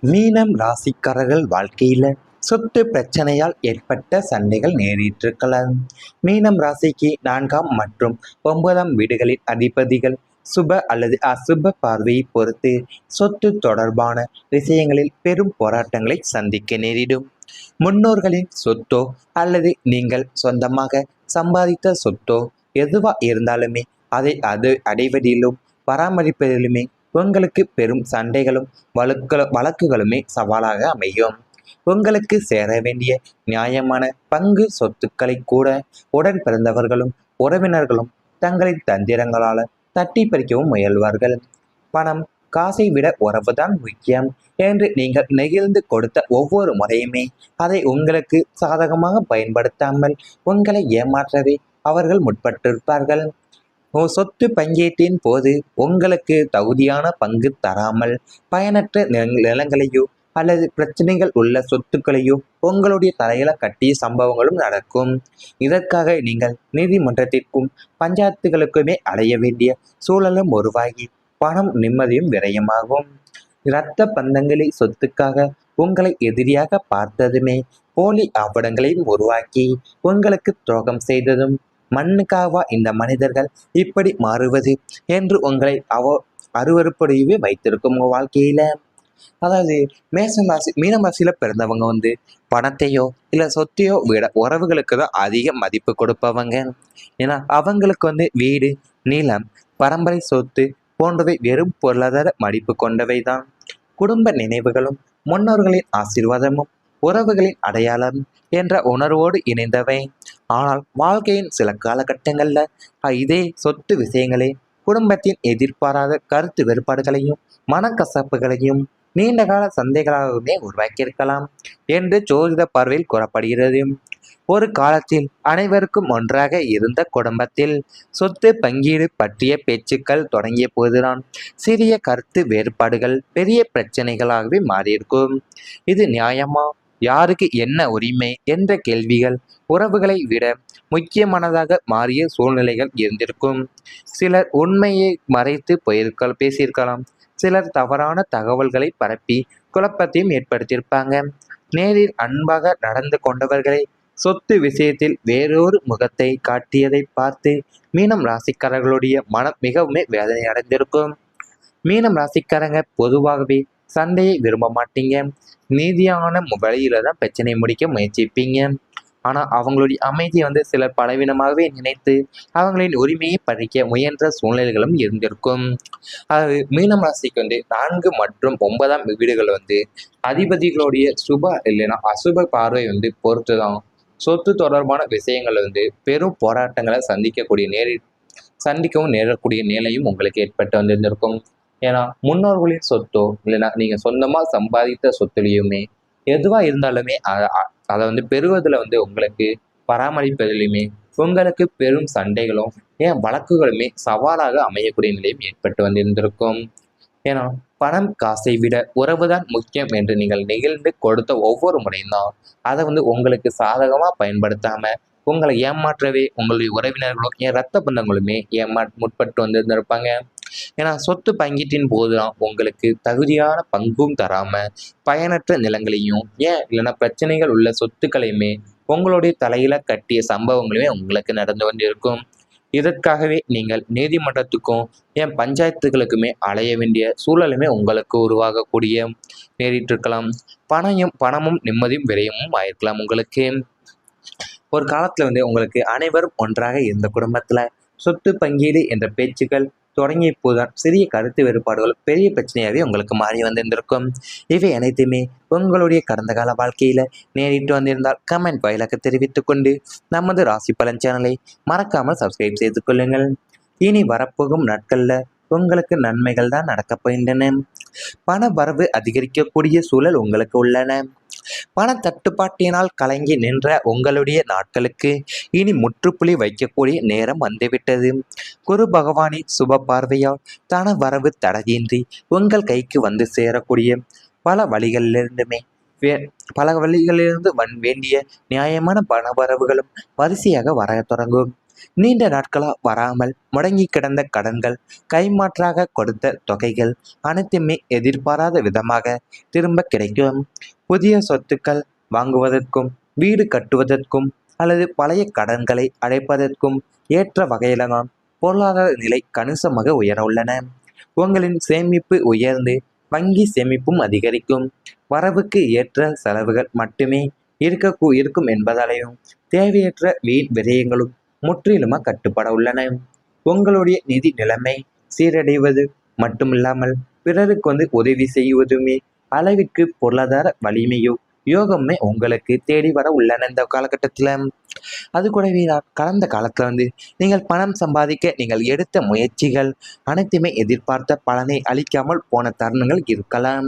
மீனம் ராசிக்காரர்கள் வாழ்க்கையில சொத்து பிரச்சனையால் ஏற்பட்ட சண்டைகள் நேரிட்டிருக்கலாம். மீனம் ராசிக்கு 4ஆம் மற்றும் 9ஆம் வீடுகளின் அதிபதிகள் சுப அல்லது அசுப பார்வையை பொறுத்து சொத்து தொடர்பான விஷயங்களில் பெரும் போராட்டங்களை சந்திக்க நேரிடும். முன்னோர்களின் சொத்தோ அல்லது நீங்கள் சொந்தமாக சம்பாதித்த சொத்தோ எதுவா இருந்தாலுமே அதை அடைவதிலும் பராமரிப்பதிலுமே உங்களுக்கு பெரும் சண்டைகளும் வழக்குகளுமே சவாலாக அமையும். உங்களுக்கு சேர வேண்டிய நியாயமான பங்கு சொத்துக்களை கூட உடன் பிறந்தவர்களும் உறவினர்களும் தங்களின் தந்திரங்களால தட்டி பறிக்கவும் முயல்வார்கள். பணம் காசை விட உறவுதான் முக்கியம் என்று நீங்கள் நெகிழ்ந்து கொடுத்த ஒவ்வொரு முறையுமே அதை உங்களுக்கு சாதகமாக பயன்படுத்தாமல் உங்களை ஏமாற்றவே அவர்கள் முற்பட்டிருப்பார்கள். சொத்து பங்கீட்டின் போது உங்களுக்கு தகுதியான பங்கு தராமல் பயனற்ற நிலங்களையோ அல்லது பிரச்சனைகள் உள்ள சொத்துக்களையோ உங்களுடைய தலையில கட்டிய சம்பவங்களும் நடக்கும். இதற்காக நீங்கள் நீதிமன்றத்திற்கும் பஞ்சாயத்துகளுக்குமே அடைய வேண்டிய சூழலும் உருவாகி பணம் நிம்மதியும் விரயமாகும். இரத்த பந்தங்களை சொத்துக்காக உங்களை எதிரியாக பார்த்ததுமே போலி ஆவணங்களையும் உருவாக்கி உங்களுக்கு துரோகம் செய்ததும் மண்ணுக்காவா இந்த மனிதர்கள் இப்படி மாறுவது என்று உங்களை அருவருப்படையவே வைத்திருக்கும் உங்கள் வாழ்க்கையில. அதாவது மேசம் ராசி மீனம் ராசியில பிறந்தவங்க பணத்தையோ இல்லை சொத்தையோ விட உறவுகளுக்கு தான் அதிக மதிப்பு கொடுப்பவங்க. ஏன்னா அவங்களுக்கு வீடு, நிலம், பரம்பரை சொத்து போன்றவை வெறும் பொருளாதார மதிப்பு கொண்டவை தான். குடும்ப நினைவுகளும் முன்னோர்களின் ஆசீர்வாதமும் உறவுகளின் அடையாளம் என்ற உணர்வோடு இணைந்தவை. ஆனால் வாழ்க்கையின் சில காலகட்டங்கள்ல இதே சொத்து விஷயங்களே குடும்பத்தின் எதிர்பாராத கருத்து வேறுபாடுகளையும் மனக்கசப்புகளையும் நீண்டகால சந்தைகளாகவுமே உருவாக்கியிருக்கலாம் என்று ஜோதிட பார்வையில் கூறப்படுகிறது. ஒரு காலத்தில் அனைவருக்கும் ஒன்றாக இருந்த குடும்பத்தில் சொத்து பங்கீடு பற்றிய பேச்சுக்கள் தொடங்கிய போதுதான் சிறிய கருத்து வேறுபாடுகள் பெரிய பிரச்சனைகளாகவே மாறியிருக்கும். இது நியாயமா, யாருக்கு என்ன உரிமை என்ற கேள்விகள் உறவுகளை விட முக்கியமானதாக மாறிய சூழ்நிலைகள் இருந்திருக்கும். சிலர் உண்மையை மறைத்து பேசியிருக்கலாம். சிலர் தவறான தகவல்களை பரப்பி குழப்பத்தையும் ஏற்படுத்தியிருப்பாங்க. நேரில் அன்பாக நடந்து கொண்டவர்களை சொத்து விஷயத்தில் வேறொரு முகத்தை காட்டியதை பார்த்து மீனம் ராசிக்காரர்களுடைய மனம் மிகவும் வேதனை அடைந்திருக்கும். மீனம் ராசிக்காரங்க பொதுவாகவே சண்டையை விரும்ப மாட்டீங்க. நீதியான வழியில தான் பிரச்சனையை முடிக்க முயற்சிப்பீங்க. ஆனால் அவங்களுடைய அமைதியை சிலர் பலவீனமாகவே நினைத்து அவங்களின் உரிமையை பறிக்க முயன்ற சூழ்நிலைகளும் இருந்திருக்கும். அதாவது மீனம் ராசிக்கு 4 மற்றும் 9ஆம் வீடுகள் அதிபதிகளுடைய சுப இல்லைன்னா அசுப பார்வை பொறுத்து தான் சொத்து தொடர்பான விஷயங்கள் பெரும் போராட்டங்களை சந்திக்கவும் நேரக்கூடிய நிலையும் உங்களுக்கு ஏற்பட்டு வந்திருந்திருக்கும். ஏன்னா முன்னோர்களின் சொத்தோ இல்லைன்னா நீங்கள் சொந்தமாக சம்பாதித்த சொத்துலையுமே எதுவாக இருந்தாலுமே அதை பெறுவதில் உங்களுக்கு பராமரிப்பதிலுமே உங்களுக்கு பெரும் சண்டைகளும் ஏன் வழக்குகளுமே சவாலாக அமையக்கூடிய நிலையும் ஏற்பட்டு வந்திருந்திருக்கும். ஏன்னா பணம் காசை விட உறவுதான் முக்கியம் என்று நீங்கள் நெகிழ்ந்து கொடுத்த ஒவ்வொரு முறையும் தான் அதை உங்களுக்கு சாதகமாக பயன்படுத்தாம உங்களை ஏமாற்றவே உங்களுடைய உறவினர்களும் ஏன் இரத்த பந்தங்களுமே முற்பட்டு வந்திருந்திருப்பாங்க. ஏன்னா சொத்து பங்கீட்டின் போதுதான் உங்களுக்கு தகுதியான பங்கும் தராம பயனற்ற நிலங்களையும் ஏன் இல்லைன்னா பிரச்சனைகள் உள்ள சொத்துக்களையுமே உங்களுடைய தலையில கட்டிய சம்பவங்களுமே உங்களுக்கு நடந்து இருக்கும். இதற்காகவே நீங்கள் நீதிமன்றத்துக்கும் ஏன் பஞ்சாயத்துகளுக்குமே அலைய வேண்டிய சூழலுமே உங்களுக்கு உருவாகக்கூடிய நேரிட்டிருக்கலாம். பணமும் நிம்மதியும் விரயமும் ஆயிருக்கலாம். உங்களுக்கு ஒரு காலத்துல உங்களுக்கு அனைவரும் ஒன்றாக இருந்த குடும்பத்துல சொத்து பங்கீடு என்ற பேச்சுக்கள் தொடங்கிய போதுதான் சிறிய கருத்து வேறுபாடுகள் பெரிய பிரச்சனையாகவே உங்களுக்கு மாறி வந்திருந்திருக்கும். இவை அனைத்துமே உங்களுடைய கடந்த கால வாழ்க்கையில நேரிட்டு வந்திருந்தால் கமெண்ட் வாயிலாக தெரிவித்துக் கொண்டு நமது ராசி பலன் சேனலை மறக்காமல் சப்ஸ்கிரைப் செய்து கொள்ளுங்கள். இனி வரப்போகும் நாட்கள்ல உங்களுக்கு நன்மைகள் தான் நடக்கப் போகின்றன. பண வரவு அதிகரிக்கக்கூடிய சூழல் உங்களுக்கு உள்ளன. பண தட்டுப்பாட்டினால் கலங்கி நின்ற உங்களுடைய நாட்களுக்கு இனி முற்றுப்புள்ளி வைக்கக்கூடிய நேரம் வந்துவிட்டது. குரு பகவானின் சுப பார்வையால் தன வரவு தடையின்றி உங்கள் கைக்கு சேரக்கூடிய பல வழிகளிலிருந்து வேண்டிய நியாயமான பண வரவுகளும் வரிசையாக வர தொடங்கும். நீண்ட நாட்களாக வராமல் முடங்கி கிடந்த கடன்கள், கைமாற்றாக கொடுத்த தொகைகள் அனைத்துமே எதிர்பாராத விதமாக திரும்ப கிடைக்கும். புதிய சொத்துக்கள் வாங்குவதற்கும், வீடு கட்டுவதற்கும் அல்லது பழைய கடன்களை அடைப்பதற்கும் ஏற்ற வகையில தான் பொருளாதார நிலை கணிசமாக உயர உள்ளன. உங்களின் சேமிப்பு உயர்ந்து வங்கி சேமிப்பும் அதிகரிக்கும். வரவுக்கு ஏற்ற செலவுகள் மட்டுமே இருக்கும் என்பதாலேயும் தேவையற்ற வீண் விரயங்களும் முற்றிலுமா கட்டுப்பட உள்ளன. உங்களுடைய நிதி நிலைமை சீரடைவது மட்டுமில்லாமல் பிறருக்கு உதவி செய்வதுமே அளவிற்கு பொருளாதார வலிமையோ யோகமே உங்களுக்கு தேடி வர உள்ளன இந்த காலகட்டத்தில். அது கூடவே கடந்த காலத்தில் நீங்கள் பணம் சம்பாதிக்க நீங்கள் எடுத்த முயற்சிகள் அனைத்துமே எதிர்பார்த்த பலனை அளிக்காமல் போன தருணங்கள் இருக்கலாம்.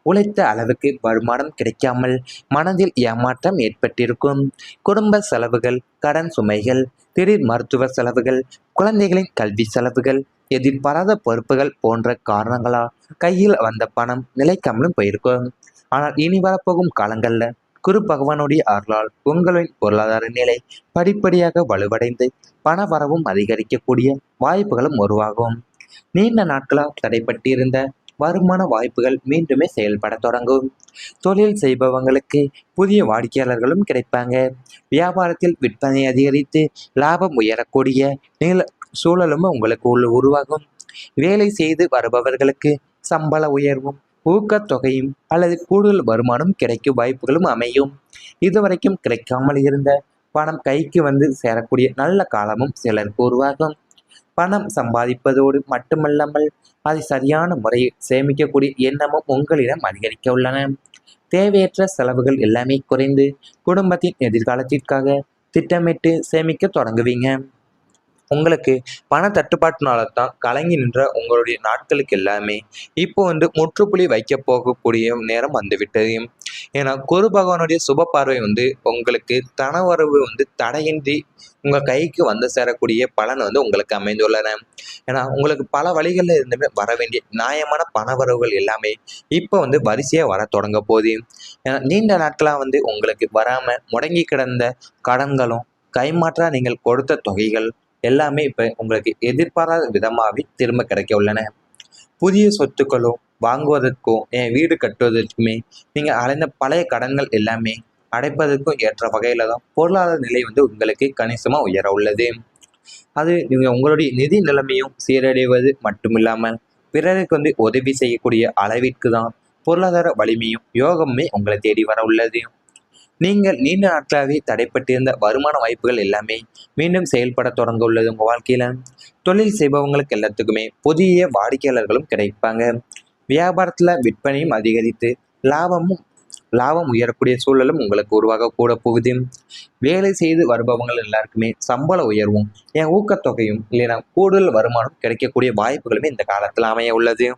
உழைத்த அளவுக்கு வருமானம் கிடைக்காமல் மனதில் ஏமாற்றம் ஏற்பட்டிருக்கும். குடும்ப செலவுகள், கடன் சுமைகள், திடீர் மருத்துவ செலவுகள், குழந்தைகளின் கல்வி செலவுகள், எதிர்பாராத பொறுப்புகள் போன்ற காரணங்களால் கையில் வந்த பணம் நிலைக்காமலும் போயிருக்கும். ஆனால் இனி வரப்போகும் காலங்களில் குரு பகவானுடைய அருளால் உங்களின் பொருளாதார நிலை படிப்படியாக வலுவடைந்து பண வரவும் அதிகரிக்கக்கூடிய வாய்ப்புகளும் உருவாகும். நீண்ட நாட்களாக தடைப்பட்டிருந்த வருமான வாய்ப்புகள் மீண்டுமே செயல்பட தொடங்கும். தொழில் செய்பவங்களுக்கு புதிய வாடிக்கையாளர்களும் கிடைப்பாங்க. வியாபாரத்தில் விற்பனை அதிகரித்து லாபம் உயரக்கூடிய சூழலும் உங்களுக்கு உருவாகும். வேலை செய்து வருபவர்களுக்கு சம்பள உயர்வும், ஊக்கத்தொகையும் அல்லது கூடுதல் வருமானம் கிடைக்கும் வாய்ப்புகளும் அமையும். இதுவரைக்கும் கிடைக்காமல் இருந்த பணம் கைக்கு சேரக்கூடிய நல்ல காலமும் சிலருக்கு உருவாகும். பணம் சம்பாதிப்பதோடு மட்டுமல்லாமல் அதை சரியான முறையில் சேமிக்கக்கூடிய எண்ணமும் உங்களிடம் அதிகரிக்க உள்ளன. தேவையற்ற செலவுகள் எல்லாமே குறைந்து குடும்பத்தின் எதிர்காலத்திற்காக திட்டமிட்டு சேமிக்க தொடங்குவீங்க. உங்களுக்கு பண தட்டுப்பாட்டினால தான் கலங்கி நின்ற உங்களுடைய நாட்களுக்கு எல்லாமே இப்போ முற்றுப்புள்ளி வைக்க போகக்கூடிய நேரம் வந்துவிட்டது. ஏன்னா குரு பகவானுடைய சுப பார்வை உங்களுக்கு தனவரவு தடையின்றி உங்கள் கைக்கு சேரக்கூடிய பலன் உங்களுக்கு அமைந்துள்ளன. ஏன்னா உங்களுக்கு பல வழிகளில் இருந்துமே வர வேண்டிய நியாயமான பணவரவுகள் எல்லாமே இப்போ வரிசையாக வர தொடங்க போகுது. ஏன்னா நீண்ட நாட்களாக உங்களுக்கு வராமல் முடங்கி கிடந்த கடன்களும், கைமாற்றா நீங்கள் கொடுத்த தொகைகள் எல்லாமே இப்போ உங்களுக்கு எதிர்பாராத விதமாகவே திரும்ப கிடைக்க உள்ளன. புதிய சொத்துக்களும் வாங்குவதற்கும், வீடு கட்டுவதற்குமே நீங்கள் அடைந்த பழைய கடன்கள் எல்லாமே அடைப்பதற்கும் ஏற்ற வகையில் தான் பொருளாதார நிலை உங்களுக்கு கணிசமாக உயர உள்ளது. அது நீங்கள் உங்களுடைய நிதி நிலைமையும் சீரடைவது மட்டுமில்லாமல் பிறருக்கு உதவி செய்யக்கூடிய அளவிற்கு தான் பொருளாதார வலிமையும் யோகமே உங்களை தேடி வர உள்ளது. நீங்கள் நீண்ட நாட்களாகவே தடைப்பட்டிருந்த வருமான வாய்ப்புகள் எல்லாமே மீண்டும் செயல்பட தொடங்க உள்ளது. உங்கள் வாழ்க்கையில் தொழில் செய்பவங்களுக்கு எல்லாத்துக்குமே புதிய வாடிக்கையாளர்களும் கிடைப்பாங்க. வியாபாரத்தில் விற்பனையும் அதிகரித்து லாபம் உயரக்கூடிய சூழலும் உங்களுக்கு உருவாக கூட போகுது. வேலை செய்து வருபவங்கள் எல்லாருக்குமே சம்பள உயர்வும், ஊக்கத்தொகையும் இல்லைன்னா கூடுதல் வருமானம் கிடைக்கக்கூடிய வாய்ப்புகளுமே இந்த காலத்தில் அமைய உள்ளது.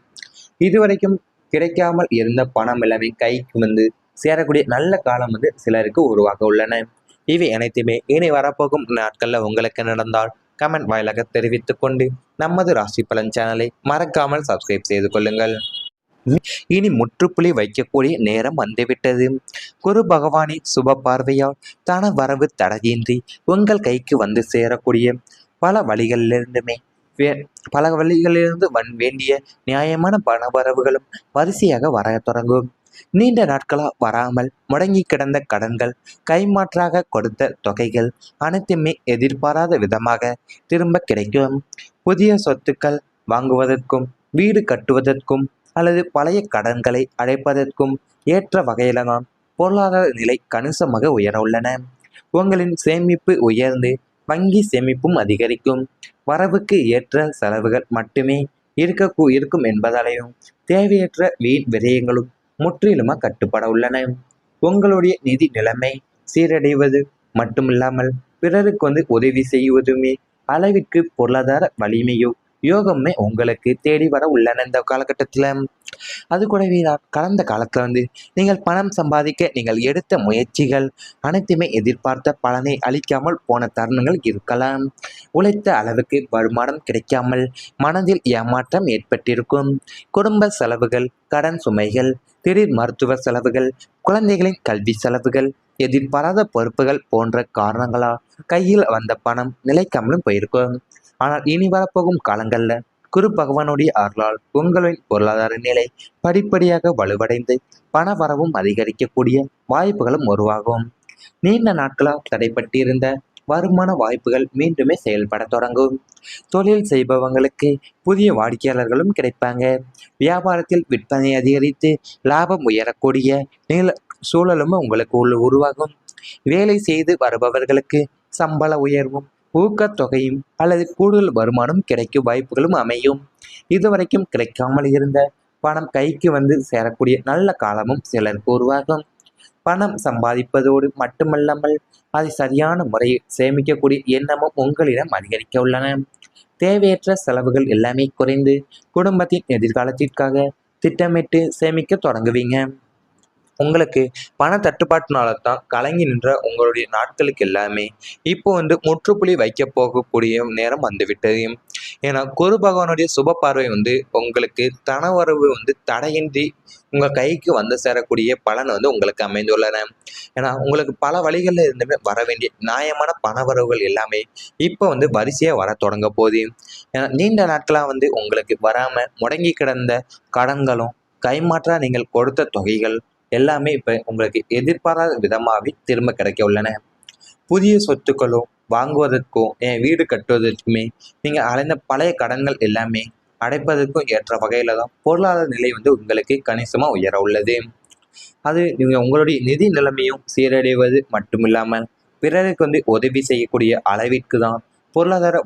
இதுவரைக்கும் கிடைக்காமல் இருந்த பணம் எல்லாமே கைக்கு சேரக்கூடிய நல்ல காலம் சிலருக்கு உருவாக உள்ளன. இவை அனைத்துமே இனி வரப்போகும் நாட்களில் உங்களுக்கு நடந்தால் கமெண்ட் வாயிலாக தெரிவித்துக் கொண்டு நமது ராசி பலன் சேனலை மறக்காமல் சப்ஸ்கிரைப் செய்து கொள்ளுங்கள். இனி முற்றுப்புள்ளி வைக்கக்கூடிய நேரம் வந்துவிட்டது. குரு பகவானின் சுப பார்வையால் தன வரவு தடையின்றி உங்கள் கைக்கு சேரக்கூடிய பல வழிகளிலிருந்து வேண்டிய நியாயமான பண வரவுகளும் வரிசையாக வர தொடங்கும். நீண்ட நாட்களாக வராமல் முடங்கி கிடந்த கடன்கள், கைமாற்றாக கொடுத்த தொகைகள் அனைத்துமே எதிர்பாராத விதமாக திரும்ப கிடைக்கும். புதிய சொத்துக்கள் வாங்குவதற்கும், வீடு கட்டுவதற்கும் அல்லது பழைய கடன்களை அடைப்பதற்கும் ஏற்ற வகையில தான் பொருளாதார நிலை கணிசமாக உயர உள்ளன. உங்களின் சேமிப்பு உயர்ந்து வங்கி சேமிப்பும் அதிகரிக்கும். வரவுக்கு ஏற்ற செலவுகள் மட்டுமே இருக்கும் என்பதாலேயும் தேவையற்ற வீண் விரயங்களும் முற்றிலுமாக கட்டுப்பட உள்ளன. உங்களுடைய நிதி நிலைமை சீரடைவது மட்டுமில்லாமல் பிறருக்கு உதவி செய்வதுமே அளவிற்கு பொருளாதார வலிமையோ யோகமே உங்களுக்கு தேடி வர உள்ளன இந்த காலகட்டத்தில். அது கூடவே கடந்த காலத்தில் நீங்கள் பணம் சம்பாதிக்க நீங்கள் எடுத்த முயற்சிகள் அனைத்துமே எதிர்பார்த்த பலனை அளிக்காமல் போன தருணங்கள் இருக்கலாம். உழைத்த அளவுக்கு வருமானம் கிடைக்காமல் மனதில் ஏமாற்றம் ஏற்பட்டிருக்கும். குடும்ப செலவுகள், கடன் சுமைகள், திடீர் மருத்துவ செலவுகள், குழந்தைகளின் கல்வி செலவுகள், எதிர்பாராத பொறுப்புகள் போன்ற காரணங்களால் கையில் வந்த பணம் நிலைக்காமலும் போயிருக்கும். ஆனால் இனி வரப்போகும் காலங்களில் குரு பகவானுடைய அருளால் உங்களின் பொருளாதார நிலை படிப்படியாக வலுவடைந்து பண வரவும் அதிகரிக்கக்கூடிய வாய்ப்புகளும் உருவாகும். நீண்ட நாட்களாக தடைப்பட்டிருந்த வருமான வாய்ப்புகள் மீண்டுமே செயல்பட தொடங்கும். தொழில் செய்பவங்களுக்கு புதிய வாடிக்கையாளர்களும் கிடைப்பாங்க. வியாபாரத்தில் விற்பனை அதிகரித்து லாபம் உயரக்கூடிய சூழலும் உங்களுக்கு உருவாகும். வேலை செய்து வருபவர்களுக்கு சம்பள உயர்வும் ஊக்கத்தொகையும் அல்லது கூடுதல் வருமானம் கிடைக்கும் வாய்ப்புகளும் அமையும். இதுவரைக்கும் கிடைக்காமல் இருந்த பணம் கைக்கு வந்து சேரக்கூடிய நல்ல காலமும் சிலருக்கு உருவாகும். பணம் சம்பாதிப்பதோடு மட்டுமல்லாமல் அதை சரியான முறையில் சேமிக்கக்கூடிய எண்ணமும் உங்களிடம் அதிகரிக்க உள்ளன. தேவையற்ற செலவுகள் எல்லாமே குறைந்து குடும்பத்தின் எதிர்காலத்திற்காக திட்டமிட்டு சேமிக்க தொடங்குவீங்க. உங்களுக்கு பண தட்டுப்பாட்டினால தான் கலங்கி நின்ற உங்களுடைய நாட்களுக்கு எல்லாமே இப்போ வந்து முற்றுப்புள்ளி வைக்க போகக்கூடிய நேரம் வந்துவிட்டது. ஏன்னா குரு பகவானுடைய சுப பார்வை வந்து உங்களுக்கு தனவரவு வந்து தடையின்றி உங்கள் கைக்கு வந்து சேரக்கூடிய பலன் வந்து உங்களுக்கு அமைந்துள்ளன. ஏன்னா உங்களுக்கு பல வழிகளில் இருந்துமே வர வேண்டிய நியாயமான பணவரவுகள் எல்லாமே இப்போ வந்து வரிசையாக வர தொடங்க போகுது. ஏன்னா நீண்ட நாட்களாக வந்து உங்களுக்கு வராமல் முடங்கி கிடந்த கடன்களும் கைமாற்றா நீங்கள் கொடுத்த தொகைகள் எல்லாமே இப்போ உங்களுக்கு எதிர்பாராத விதமாகவே திரும்ப கிடைக்க உள்ளன. புதிய சொத்துக்களும் வாங்குவதற்கும் வீடு கட்டுவதற்குமே நீங்கள் அலைந்த பழைய கடன்கள் எல்லாமே அடைப்பதற்கும் ஏற்ற வகையில் தான் பொருளாதார நிலை வந்து உங்களுக்கு கணிசமாக உயர உள்ளது. அது நீங்கள் உங்களுடைய நிதி நிலைமையும் சீரடைவது மட்டுமில்லாமல் பிறருக்கு வந்து உதவி செய்யக்கூடிய அளவிற்கு தான் பொருளாதார